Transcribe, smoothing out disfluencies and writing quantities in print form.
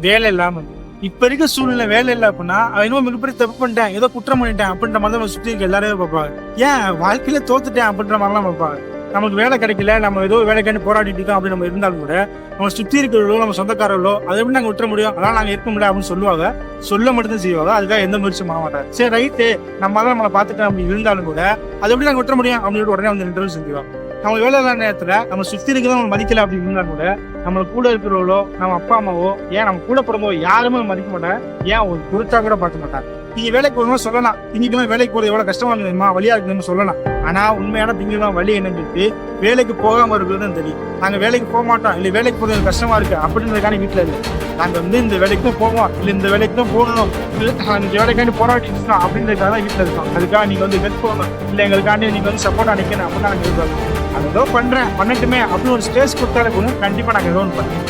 வேலை இல்லாம இப்ப இருக்க சூழ்நிலை வேலை இல்லை அப்படின்னா அவன் இன்னும் மிகப்பெரிய தப்பு பண்ணிட்டேன், ஏதோ குற்றம் பண்ணிட்டேன் அப்படின்ற மாதிரி நம்ம சுற்றி இருக்க எல்லாருமே பார்ப்பாங்க. ஏன் வாழ்க்கையில தோத்துட்டேன் அப்படின்ற மாதிரிலாம் பார்ப்பாங்க. நமக்கு வேலை கிடைக்கல, நம்ம ஏதோ வேலைக்காண்டி போராடிட்டு இருக்கோம் அப்படின்னு நம்ம இருந்தாலும் கூட நம்ம சுற்றி இருக்கிறவர்களோ நம்ம சொந்தக்காரர்களோ அதை எப்படி நாங்கள் விட்டுற முடியும், அதெல்லாம் நாங்கள் இருக்க முடியாது அப்படின்னு சொல்லுவாங்க. சொல்ல மட்டும் செய்வாங்க, அதுக்காக எந்த முயற்சியும் ஆக மாட்டாங்க. சரி ரைட்டு, நம்ம தான் நம்மளை பார்த்துட்டோம் அப்படி இருந்தாலும் கூட அதை எப்படி நாங்கள் விட்டுற முடியும் அப்படின்னு உடனே வந்து இன்டர்வியூ செஞ்சுவாங்க. நம்ம வேலை இல்லாத நேரத்துல நம்ம சுத்தி இருக்கிறவங்க நம்ம மதிக்கல அப்படின்னு இருந்தா கூட நம்ம கூட இருக்கிறவங்களோ நம்ம அப்பா அம்மாவோ ஏன் நம்ம கூட பிறந்தோ யாருமே மதிக்க மாட்டாங்க. ஏன் ஒரு குறிச்சா கூட பார்க்க மாட்டாங்க. நீங்க வேலைக்கு போகணும் சொல்லலாம், திங்கக்கிழமை வேலைக்கு போறது எவ்வளவு கஷ்டமா இருக்குமா வழியா இருக்குன்னு சொல்லலாம். ஆனா உண்மையான திங்கக்கிழமை வழி என்னன்னு வேலைக்கு போகாம இருக்கிறது தெரியும். நாங்க வேலைக்கு போக மாட்டோம், இல்ல வேலைக்கு போறது கஷ்டமா இருக்கு அப்படின்றதுக்கான வீட்டுல இல்லை. நாங்க இந்த வேலைக்கு தான் போவோம், இல்ல இந்த வேலைக்கு தான் போகணும், இந்த வேலைக்காண்டி போராட்டி இருக்கோம் அப்படின்றதுக்காக தான் வீட்டுல இருக்கோம். அதுக்காக நீங்க ஹெல்ப் பண்ணணும், இல்ல எங்களுக்காண்டி நீங்க சப்போர்ட்டா நிக்கணும் அப்படின்னு நாங்க எதிர்பார்க்கணும். அது ஏதோ பண்றேன் பண்ணட்டுமே அப்படின்னு ஒரு ஸ்டேஜ் கொடுத்தாலே கூட கண்டிப்பா நாங்க ஏதோ ஒன்று பண்ணுவோம்.